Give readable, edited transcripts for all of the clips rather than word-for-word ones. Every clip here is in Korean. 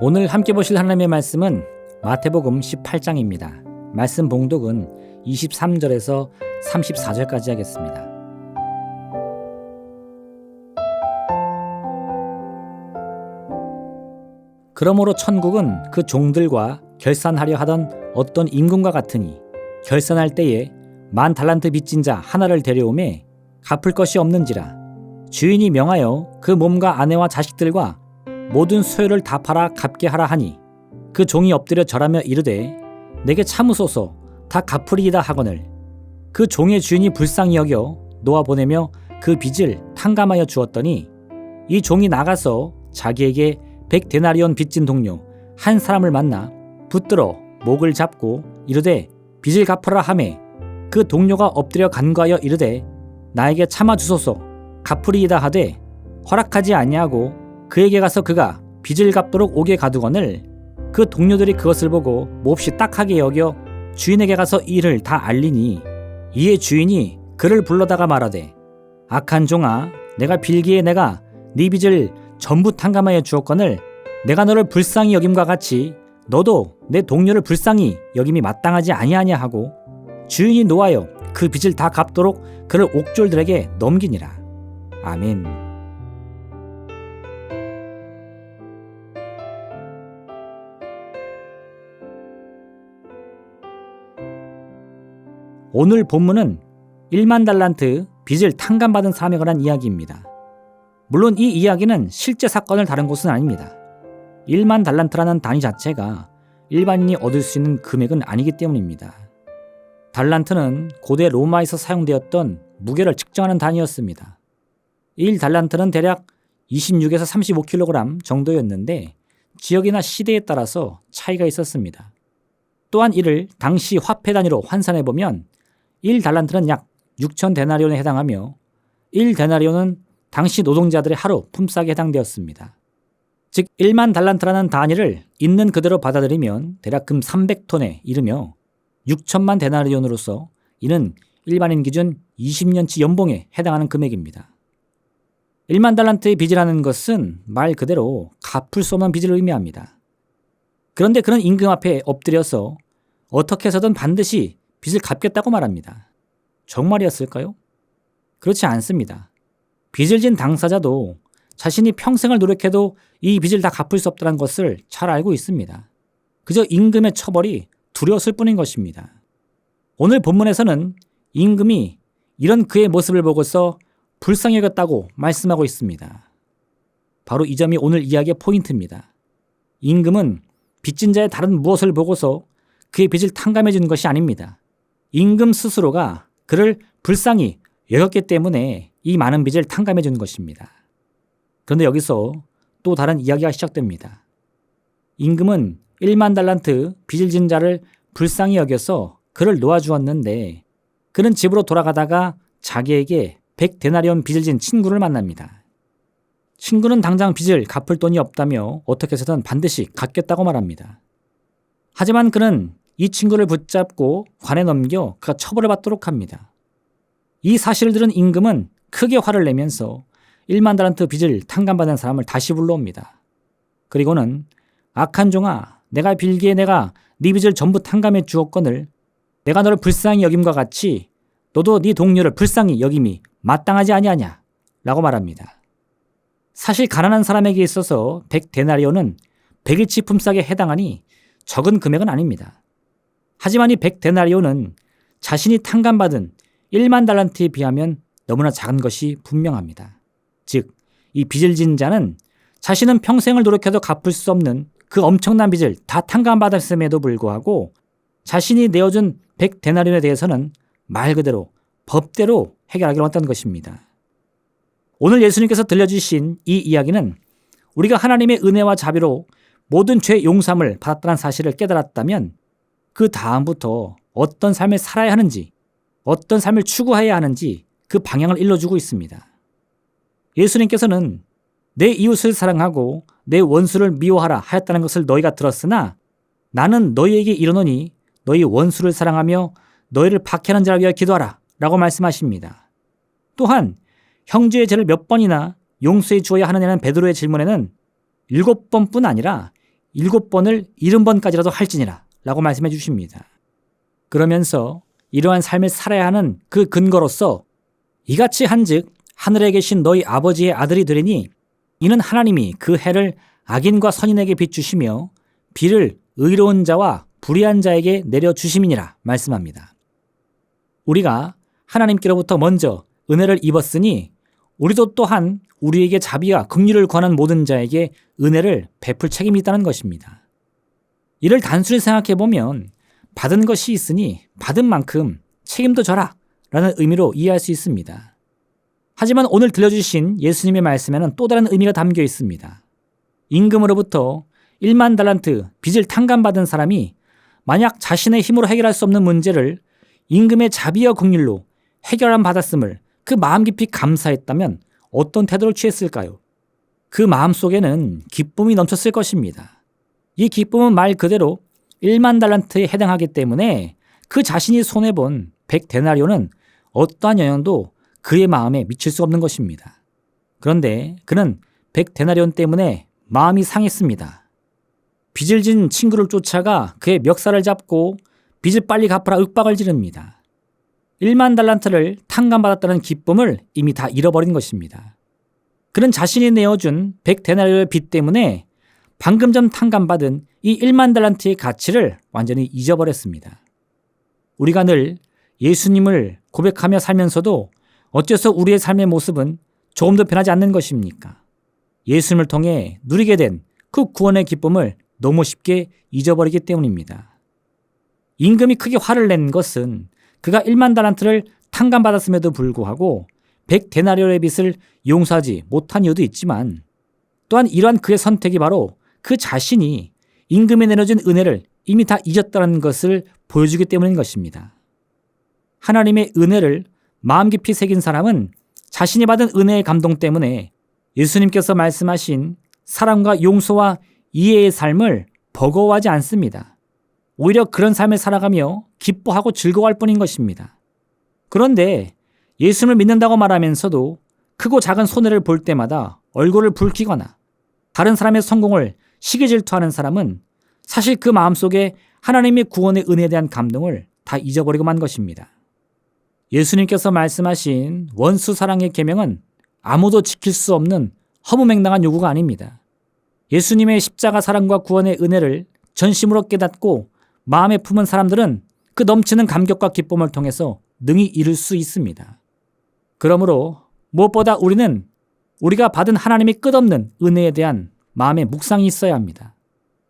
오늘 함께 보실 하나님의 말씀은 마태복음 18장입니다. 말씀 봉독은 23절에서 34절까지 하겠습니다. 그러므로 천국은 그 종들과 결산하려 하던 어떤 임금과 같으니 결산할 때에 10,000달란트 빚진 자 하나를 데려오매 갚을 것이 없는지라 주인이 명하여 그 몸과 아내와 자식들과 모든 소유를 다 팔아 갚게 하라 하니 그 종이 엎드려 절하며 이르되 내게 참으소서 다 갚으리이다 하거늘 그 종의 주인이 불쌍히 여겨 놓아 보내며 그 빚을 탕감하여 주었더니 이 종이 나가서 자기에게 100데나리온 빚진 동료 한 사람을 만나 붙들어 목을 잡고 이르되 빚을 갚으라 하매 그 동료가 엎드려 간구하여 이르되 나에게 참아 주소서 갚으리이다 하되 허락하지 아니하고 그에게 가서 그가 빚을 갚도록 오게 가두거늘 그 동료들이 그것을 보고 몹시 딱하게 여겨 주인에게 가서 이 일을 다 알리니 이에 주인이 그를 불러다가 말하되 악한 종아 내가 빌기에 내가 네 빚을 전부 탕감하여 주었거늘 내가 너를 불쌍히 여김과 같이 너도 내 동료를 불쌍히 여김이 마땅하지 아니하냐 하고 주인이 노하여 그 빚을 다 갚도록 그를 옥졸들에게 넘기니라. 아멘. 오늘 본문은 10,000달란트 빚을 탕감받은 사람에 관한 이야기입니다. 물론 이 이야기는 실제 사건을 다룬 것은 아닙니다. 10,000달란트라는 단위 자체가 일반인이 얻을 수 있는 금액은 아니기 때문입니다. 달란트는 고대 로마에서 사용되었던 무게를 측정하는 단위였습니다. 1달란트는 대략 26에서 35kg 정도였는데 지역이나 시대에 따라서 차이가 있었습니다. 또한 이를 당시 화폐 단위로 환산해보면 1달란트는 약 6,000데나리온에 해당하며 1데나리온은 당시 노동자들의 하루 품삯에 해당되었습니다. 즉 10,000달란트라는 단위를 있는 그대로 받아들이면 대략 금 300톤에 이르며 6천만 데나리온으로서 이는 일반인 기준 20년치 연봉에 해당하는 금액입니다. 10,000달란트의 빚이라는 것은 말 그대로 갚을 수 없는 빚을 의미합니다. 그런데 그는 임금 앞에 엎드려서 어떻게 해서든 반드시 빚을 갚겠다고 말합니다. 정말이었을까요? 그렇지 않습니다. 빚을 진 당사자도 자신이 평생을 노력해도 이 빚을 다 갚을 수 없다는 것을 잘 알고 있습니다. 그저 임금의 처벌이 두려웠을 뿐인 것입니다. 오늘 본문에서는 임금이 이런 그의 모습을 보고서 불쌍히 여겼다고 말씀하고 있습니다. 바로 이 점이 오늘 이야기의 포인트입니다. 임금은 빚진 자의 다른 무엇을 보고서 그의 빚을 탕감해 주는 것이 아닙니다. 임금 스스로가 그를 불쌍히 여겼기 때문에 이 많은 빚을 탕감해 주는 것입니다. 그런데 여기서 또 다른 이야기가 시작됩니다. 임금은 10,000달란트 빚을 진 자를 불쌍히 여겨서 그를 놓아주었는데 그는 집으로 돌아가다가 자기에게 100데나리온 빚을 진 친구를 만납니다. 친구는 당장 빚을 갚을 돈이 없다며 어떻게 해서든 반드시 갚겠다고 말합니다. 하지만 그는 이 친구를 붙잡고 관에 넘겨 그가 처벌을 받도록 합니다. 이 사실을 들은 임금은 크게 화를 내면서 10,000달란트 빚을 탕감받은 사람을 다시 불러옵니다. 그리고는 악한 종아 내가 빌기에 내가 네 빚을 전부 탕감해 주었거늘 내가 너를 불쌍히 여김과 같이 너도 네 동료를 불쌍히 여김이 마땅하지 아니하냐 라고 말합니다. 사실 가난한 사람에게 있어서 100데나리온은 100일치 품삯에 해당하니 적은 금액은 아닙니다. 하지만 이 100데나리온은 자신이 탕감받은 10,000달란트에 비하면 너무나 작은 것이 분명합니다. 즉, 이 빚을 진 자는 자신은 평생을 노력해도 갚을 수 없는 그 엄청난 빚을 다 탕감받았음에도 불구하고 자신이 내어준 100데나리온에 대해서는 말 그대로 법대로 해결하기로 했다는 것입니다. 오늘 예수님께서 들려주신 이 이야기는 우리가 하나님의 은혜와 자비로 모든 죄 용서함을 받았다는 사실을 깨달았다면 그 다음부터 어떤 삶을 살아야 하는지, 어떤 삶을 추구해야 하는지 그 방향을 일러주고 있습니다. 예수님께서는 내 이웃을 사랑하고 내 원수를 미워하라 하였다는 것을 너희가 들었으나 나는 너희에게 이르노니 너희 원수를 사랑하며 너희를 박해하는 자를 위하여 기도하라 라고 말씀하십니다. 또한 형제의 죄를 몇 번이나 용서해 주어야 하느냐는 베드로의 질문에는 7번뿐 아니라 7번을 70번까지라도 할지니라 라고 말씀해 주십니다. 그러면서 이러한 삶을 살아야 하는 그 근거로서 이같이 한즉 하늘에 계신 너희 아버지의 아들이 되리니 이는 하나님이 그 해를 악인과 선인에게 비추시며 비를 의로운 자와 불의한 자에게 내려주심이니라 말씀합니다. 우리가 하나님께로부터 먼저 은혜를 입었으니 우리도 또한 우리에게 자비와 긍휼을 권한 모든 자에게 은혜를 베풀 책임이 있다는 것입니다. 이를 단순히 생각해 보면 받은 것이 있으니 받은 만큼 책임도 져라 라는 의미로 이해할 수 있습니다. 하지만 오늘 들려주신 예수님의 말씀에는 또 다른 의미가 담겨 있습니다. 임금으로부터 1만 달란트 빚을 탕감받은 사람이 만약 자신의 힘으로 해결할 수 없는 문제를 임금의 자비와 긍휼로 해결함 받았음을 그 마음 깊이 감사했다면 어떤 태도를 취했을까요? 그 마음 속에는 기쁨이 넘쳤을 것입니다. 이 기쁨은 말 그대로 1만 달란트에 해당하기 때문에 그 자신이 손해본 100데나리온은 어떠한 영향도 그의 마음에 미칠 수 없는 것입니다. 그런데 그는 100데나리온 때문에 마음이 상했습니다. 빚을 진 친구를 쫓아가 그의 멱살을 잡고 빚을 빨리 갚으라 윽박을 지릅니다. 1만 달란트를 탕감받았다는 기쁨을 이미 다 잃어버린 것입니다. 그는 자신이 내어준 100데나리온의 빚 때문에 방금 전 탕감받은 이 1만 달란트의 가치를 완전히 잊어버렸습니다. 우리가 늘 예수님을 고백하며 살면서도 어째서 우리의 삶의 모습은 조금도 변하지 않는 것입니까? 예수님을 통해 누리게 된 그 구원의 기쁨을 너무 쉽게 잊어버리기 때문입니다. 임금이 크게 화를 낸 것은 그가 1만 달란트를 탕감받았음에도 불구하고 100데나리온의 빚을 용서하지 못한 이유도 있지만 또한 이러한 그의 선택이 바로 그 자신이 임금에 내려진 은혜를 이미 다 잊었다는 것을 보여주기 때문인 것입니다. 하나님의 은혜를 마음 깊이 새긴 사람은 자신이 받은 은혜의 감동 때문에 예수님께서 말씀하신 사랑과 용서와 이해의 삶을 버거워하지 않습니다. 오히려 그런 삶을 살아가며 기뻐하고 즐거워할 뿐인 것입니다. 그런데 예수님을 믿는다고 말하면서도 크고 작은 손해를 볼 때마다 얼굴을 붉히거나 다른 사람의 성공을 시기 질투하는 사람은 사실 그 마음속에 하나님의 구원의 은혜에 대한 감동을 다 잊어버리고 만 것입니다. 예수님께서 말씀하신 원수 사랑의 계명은 아무도 지킬 수 없는 허무맹랑한 요구가 아닙니다. 예수님의 십자가 사랑과 구원의 은혜를 전심으로 깨닫고 마음에 품은 사람들은 그 넘치는 감격과 기쁨을 통해서 능히 이룰 수 있습니다. 그러므로 무엇보다 우리는 우리가 받은 하나님의 끝없는 은혜에 대한 마음의 묵상이 있어야 합니다.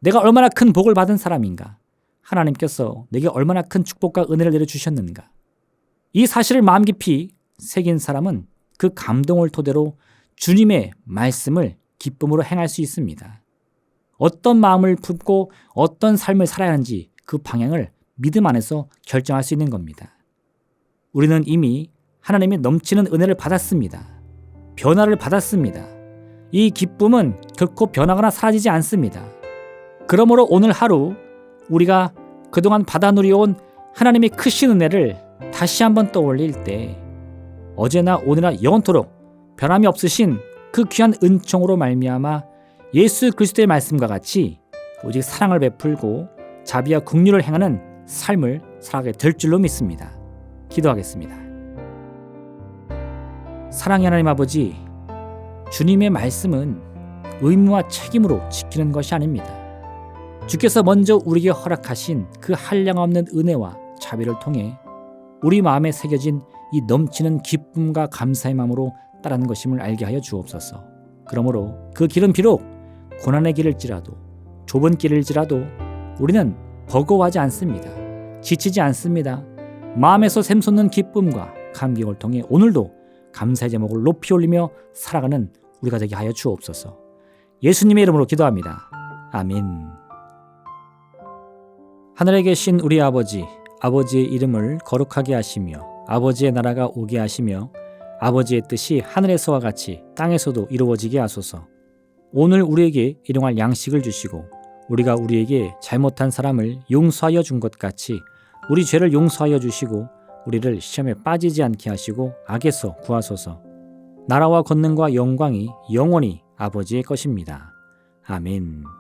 내가 얼마나 큰 복을 받은 사람인가? 하나님께서 내게 얼마나 큰 축복과 은혜를 내려주셨는가? 이 사실을 마음 깊이 새긴 사람은 그 감동을 토대로 주님의 말씀을 기쁨으로 행할 수 있습니다. 어떤 마음을 품고 어떤 삶을 살아야 하는지 그 방향을 믿음 안에서 결정할 수 있는 겁니다. 우리는 이미 하나님의 넘치는 은혜를 받았습니다. 변화를 받았습니다. 이 기쁨은 결코 변하거나 사라지지 않습니다. 그러므로 오늘 하루 우리가 그동안 받아 누려온 하나님의 크신 은혜를 다시 한번 떠올릴 때 어제나 오늘나 영원토록 변함이 없으신 그 귀한 은총으로 말미암아 예수 그리스도의 말씀과 같이 오직 사랑을 베풀고 자비와 긍휼을 행하는 삶을 살아가게 될 줄로 믿습니다. 기도하겠습니다. 사랑의 하나님 아버지, 주님의 말씀은 의무와 책임으로 지키는 것이 아닙니다. 주께서 먼저 우리에게 허락하신 그 한량없는 은혜와 자비를 통해 우리 마음에 새겨진 이 넘치는 기쁨과 감사의 마음으로 따르는 것임을 알게 하여 주옵소서. 그러므로 그 길은 비록 고난의 길일지라도 좁은 길일지라도 우리는 버거워하지 않습니다. 지치지 않습니다. 마음에서 샘솟는 기쁨과 감격을 통해 오늘도 감사의 제목을 높이 올리며 살아가는 우리가 되게 하여 주옵소서. 예수님의 이름으로 기도합니다. 아멘. 하늘에 계신 우리 아버지, 아버지의 이름을 거룩하게 하시며 아버지의 나라가 오게 하시며 아버지의 뜻이 하늘에서와 같이 땅에서도 이루어지게 하소서. 오늘 우리에게 일용할 양식을 주시고 우리가 우리에게 잘못한 사람을 용서하여 준 것 같이 우리 죄를 용서하여 주시고 우리를 시험에 빠지지 않게 하시고 악에서 구하소서. 나라와 권능과 영광이 영원히 아버지의 것입니다. 아멘.